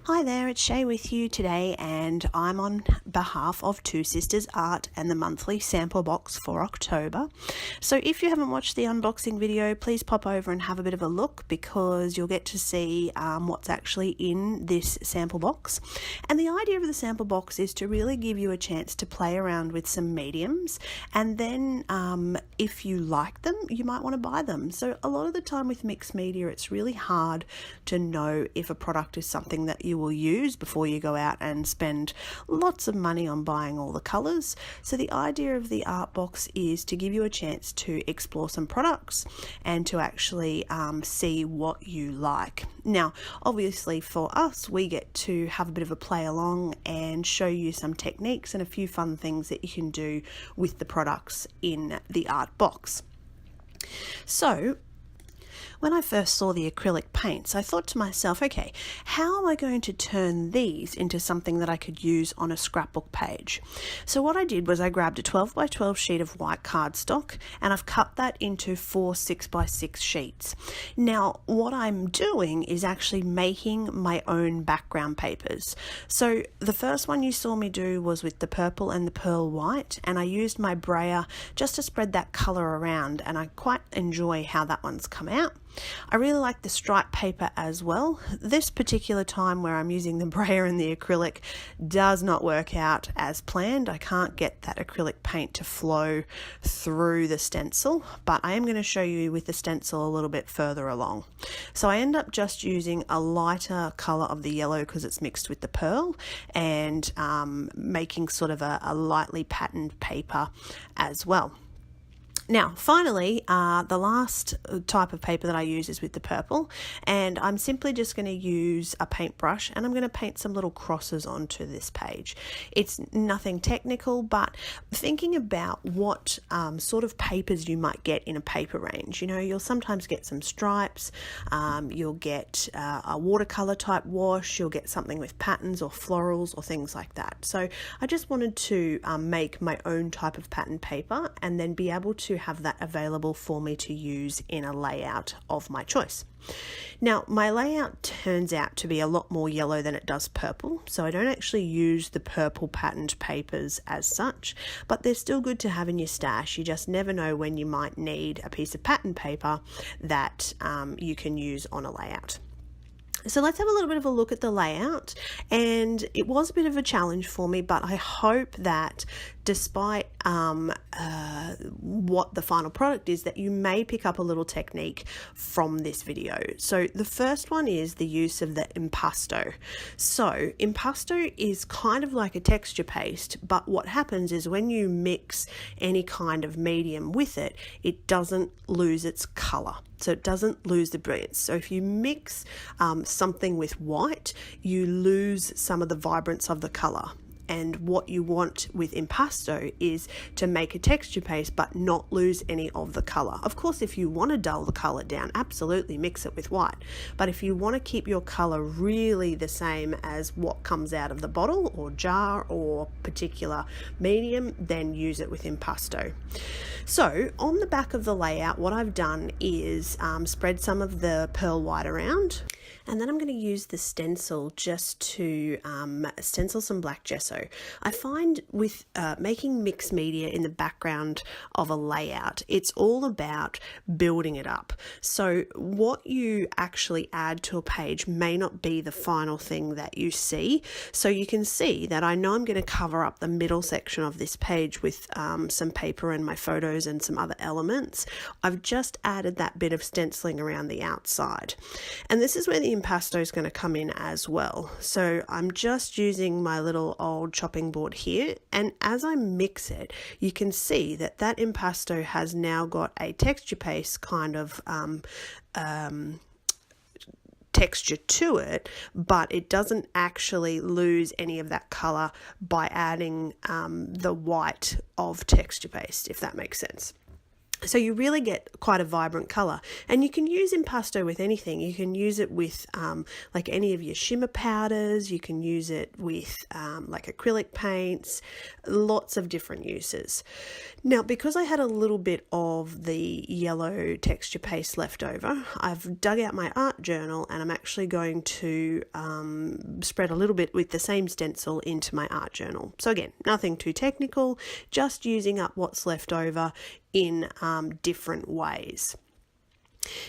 Hi there, it's Shae with you today, and I'm on behalf of Two Sisters Art and the monthly sample box for October. So if you haven't watched the unboxing video, please pop over and have a bit of a look because you'll get to see what's actually in this sample box. And the idea of the sample box is to really give you a chance to play around with some mediums, and then if you like them, you might want to buy them. So a lot of the time with mixed media, it's really hard to know if a product is something that you will use before you go out and spend lots of money on buying all the colours. So the idea of the art box is to give you a chance to explore some products and to actually see what you like. Now, obviously for us, we get to have a bit of a play along and show you some techniques and a few fun things that you can do with the products in the art box. So when I first saw the acrylic paints, I thought to myself, okay, how am I going to turn these into something that I could use on a scrapbook page? So what I did was I grabbed a 12 by 12 sheet of white cardstock and I've cut that into 4 6 by 6 sheets. Now, what I'm doing is actually making my own background papers. So the first one you saw me do was with the purple and the pearl white, and I used my brayer just to spread that colour around, and I quite enjoy how that one's come out. I really like the stripe paper as well. This particular time where I'm using the brayer and the acrylic does not work out as planned. I can't get that acrylic paint to flow through the stencil, but I am going to show you with the stencil a little bit further along. So I end up just using a lighter colour of the yellow because it's mixed with the pearl, and making sort of a lightly patterned paper as well. Now, finally, the last type of paper that I use is with the purple, and I'm simply just going to use a paintbrush and I'm going to paint some little crosses onto this page. It's nothing technical, but thinking about what sort of papers you might get in a paper range. You know, you'll sometimes get some stripes, you'll get a watercolor type wash, you'll get something with patterns or florals or things like that. So I just wanted to make my own type of pattern paper and then be able to have that available for me to use in a layout of my choice. Now, my layout turns out to be a lot more yellow than it does purple, so I don't actually use the purple patterned papers as such, but they're still good to have in your stash. You just never know when you might need a piece of pattern paper that you can use on a layout. So let's have a little bit of a look at the layout, and it was a bit of a challenge for me, but I hope that despite what the final product is, that you may pick up a little technique from this video. So the first one is the use of the impasto. So impasto is kind of like a texture paste, but what happens is when you mix any kind of medium with it, it doesn't lose its color. So it doesn't lose the brilliance. So if you mix something with white, you lose some of the vibrance of the color. And what you want with impasto is to make a texture paste but not lose any of the colour. Of course, if you want to dull the colour down, absolutely mix it with white. But if you want to keep your colour really the same as what comes out of the bottle or jar or particular medium, then use it with impasto. So on the back of the layout, what I've done is spread some of the pearl white around. And then I'm going to use the stencil just to stencil some black gesso. I find with making mixed media in the background of a layout, it's all about building it up. So what you actually add to a page may not be the final thing that you see. So you can see that I know I'm going to cover up the middle section of this page with some paper and my photos and some other elements. I've just added that bit of stenciling around the outside. And this is where the impasto is going to come in as well. So I'm just using my little old chopping board here, and as I mix it, you can see that that impasto has now got a texture paste kind of texture to it, but it doesn't actually lose any of that color by adding the white of texture paste, if that makes sense. So you really get quite a vibrant colour, and you can use impasto with anything. You can use it with like any of your shimmer powders. You can use it with like acrylic paints, lots of different uses. Now, because I had a little bit of the yellow texture paste left over, I've dug out my art journal and I'm actually going to spread a little bit with the same stencil into my art journal. So again, nothing too technical, just using up what's left over in different ways.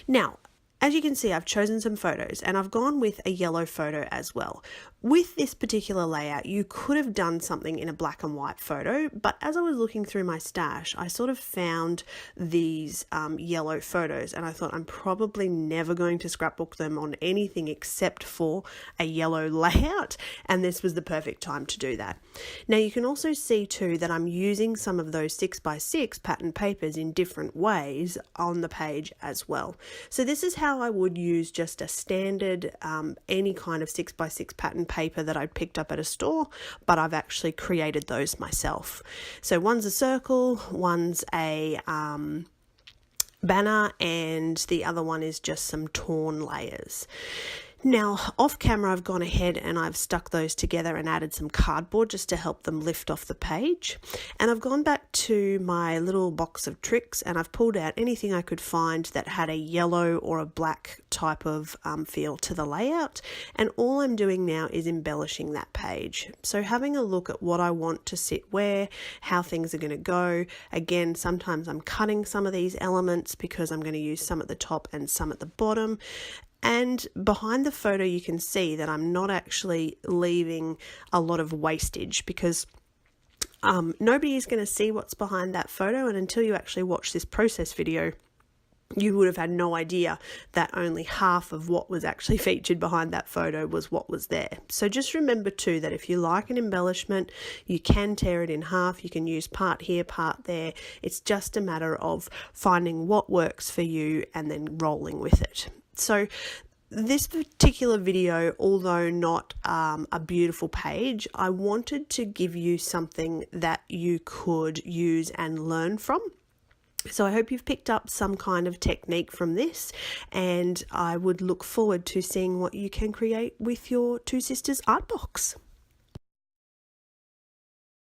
Now, as you can see, I've chosen some photos and I've gone with a yellow photo as well. With this particular layout, you could have done something in a black and white photo, but as I was looking through my stash, I sort of found these yellow photos and I thought I'm probably never going to scrapbook them on anything except for a yellow layout, and this was the perfect time to do that. Now you can also see too that I'm using some of those 6x6 pattern papers in different ways on the page as well. So this is how I would use just a standard any kind of 6x6 pattern paper that I'd picked up at a store, but I've actually created those myself. So one's a circle, one's a banner, and the other one is just some torn layers. Now, off camera, I've gone ahead and I've stuck those together and added some cardboard just to help them lift off the page. And I've gone back to my little box of tricks and I've pulled out anything I could find that had a yellow or a black type of feel to the layout. And all I'm doing now is embellishing that page. So having a look at what I want to sit where, how things are going to go. Again, sometimes I'm cutting some of these elements because I'm going to use some at the top and some at the bottom. And behind the photo, you can see that I'm not actually leaving a lot of wastage because nobody is going to see what's behind that photo. And until you actually watch this process video, you would have had no idea that only half of what was actually featured behind that photo was what was there. So just remember too that if you like an embellishment, you can tear it in half. You can use part here, part there. It's just a matter of finding what works for you and then rolling with it. So this particular video, although not a beautiful page, I wanted to give you something that you could use and learn from. So I hope you've picked up some kind of technique from this, and I would look forward to seeing what you can create with your Two Sisters art box.